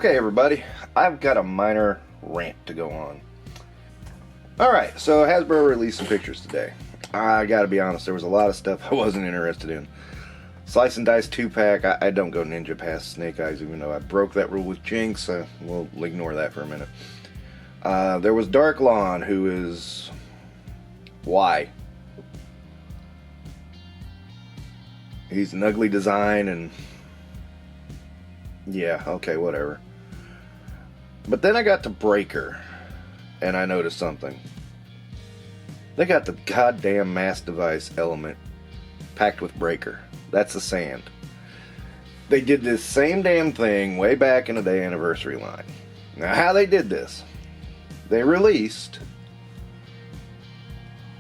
Okay, everybody, I've got a minor rant to go on. Alright, so Hasbro released some pictures today. I gotta be honest, there was a lot of stuff I wasn't interested in. Slice and Dice 2-pack, I don't go ninja past Snake Eyes, even though I broke that rule with Jinx. We'll ignore that for a minute. There was Dark Lawn, who is... Why? He's an ugly design, and... yeah, okay, whatever. But then I got to Breaker, and I noticed something. They got the goddamn mass device element packed with Breaker. That's the sand. They did this same damn thing way back in the day anniversary line. Now, how they did this, they released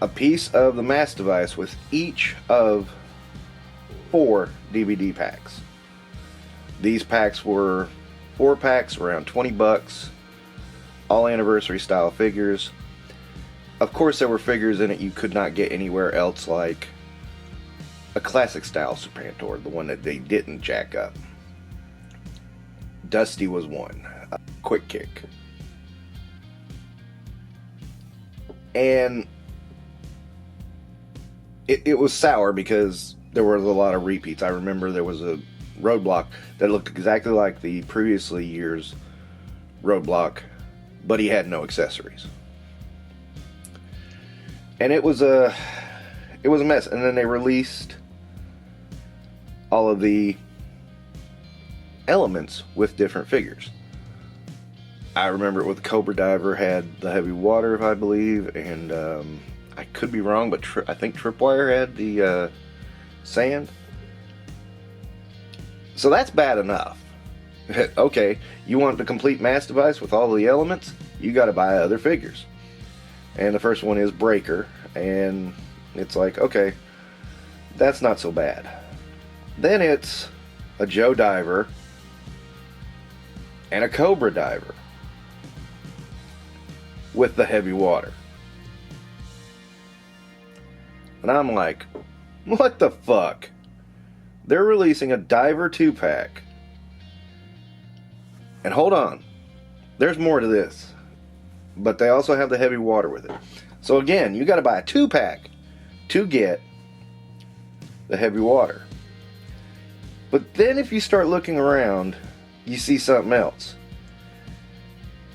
a piece of the mass device with each of 4 DVD packs. These packs were 4 packs, around 20 bucks, all anniversary style figures. Of course, there were figures in it you could not get anywhere else, like a classic style Serpentor, the one that they didn't jack up. Dusty was one. Quick Kick. And it was sour because there was a lot of repeats. I remember there was a Roadblock that looked exactly like the previously year's Roadblock, but he had no accessories. And it was a mess. And then they released all of the elements with different figures. I remember it with Cobra Diver had the heavy water, if I believe, and I could be wrong, but I think Tripwire had the sand. So that's bad enough. Okay, you want the complete mass device with all the elements? You got to buy other figures. And the first one is Breaker, and it's like, okay, that's not so bad. Then it's a Joe Diver and a Cobra Diver with the heavy water. And I'm like, what the fuck? They're releasing a Diver 2-pack. And hold on, there's more to this. But they also have the heavy water with it. So again, you got to buy a 2-pack to get the heavy water. But then if you start looking around, you see something else.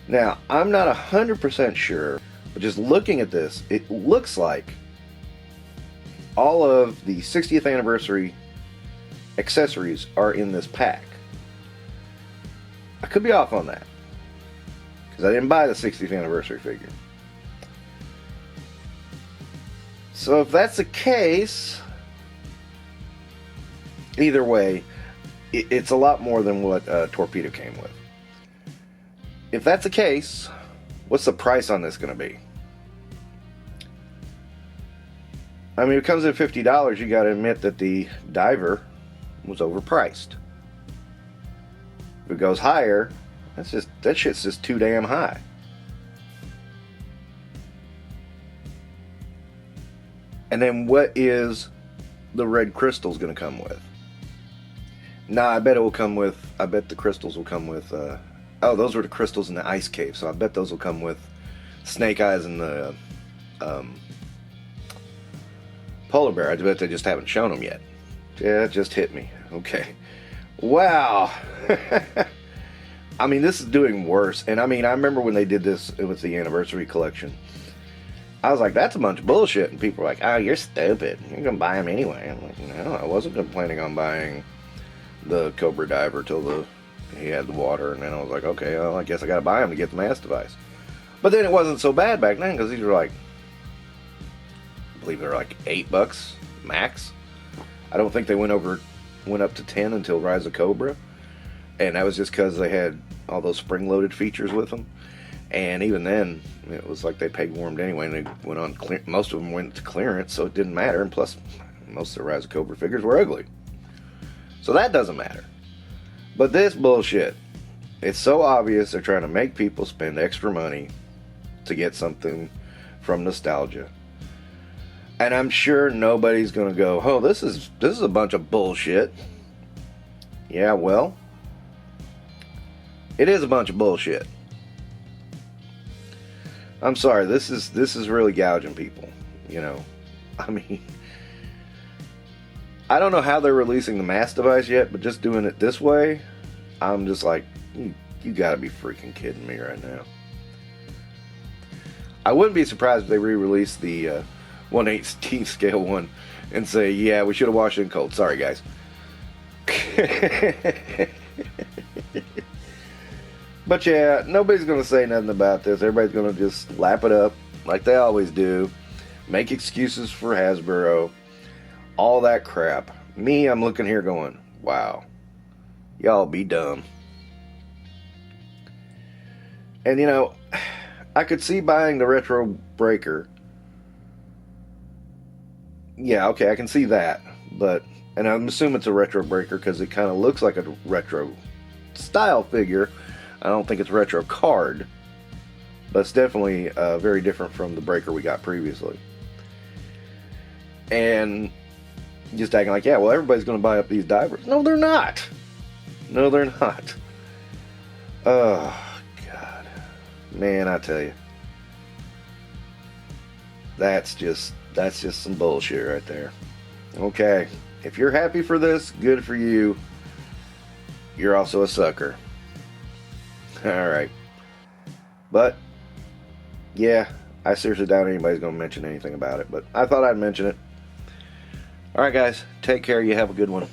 Now, I'm not 100% sure, but just looking at this, it looks like all of the 60th anniversary accessories are in this pack. I could be off on that, because I didn't buy the 60th anniversary figure. So if that's the case, either way, it's a lot more than what Torpedo came with. If that's the case, what's the price on this going to be? I mean, if it comes in $50, you got to admit that the Diver was overpriced. If it goes higher, that shit's just too damn high. And then what is the red crystals going to come with? Nah, I bet the crystals will come with, oh, those were the crystals in the ice cave, so I bet those will come with Snake Eyes and the Polar Bear. I bet they just haven't shown them yet. Yeah, it just hit me. Okay. Wow. I mean, this is doing worse. And I mean, I remember when they did this with the anniversary collection. I was like, that's a bunch of bullshit. And people were like, oh, you're stupid. You're going to buy them anyway. I'm like, no, I wasn't planning on buying the Cobra Diver till he had the water. And then I was like, okay, well, I guess I got to buy him to get the mass device. But then it wasn't so bad back then, because these were like, I believe they're like $8 max. I don't think they went up to 10 until Rise of Cobra, and that was just because they had all those spring-loaded features with them. And even then, it was like they peg warmed anyway, and they went on. Most of them went to clearance, so it didn't matter. And plus, most of the Rise of Cobra figures were ugly, so that doesn't matter. But this bullshit, it's so obvious they're trying to make people spend extra money to get something from nostalgia. And I'm sure nobody's going to go, oh, this is a bunch of bullshit. Yeah, well, It is a bunch of bullshit. I'm sorry, this is really gouging people, you know. I mean, I don't know how they're releasing the mass device yet, but just doing it this way, I'm just like, you gotta be freaking kidding me right now. I wouldn't be surprised if they re-release the 1/18 scale one and say, yeah, we should have washed it in cold. Sorry, guys. But yeah, nobody's going to say nothing about this. Everybody's going to just lap it up like they always do. Make excuses for Hasbro. All that crap. Me, I'm looking here going, wow. Y'all be dumb. And you know, I could see buying the retro breaker. Yeah, okay, I can see that. But, and I'm assuming it's a retro breaker because it kind of looks like a retro style figure. I don't think it's a retro card. But it's definitely very different from the breaker we got previously. And just acting like, yeah, well, everybody's going to buy up these divers. No, they're not. No, they're not. Oh, God. Man, I tell you. That's just some bullshit right there. Okay. If you're happy for this, good for you. You're also a sucker. Alright. But, yeah, I seriously doubt anybody's going to mention anything about it. But I thought I'd mention it. Alright, guys. Take care. You have a good one.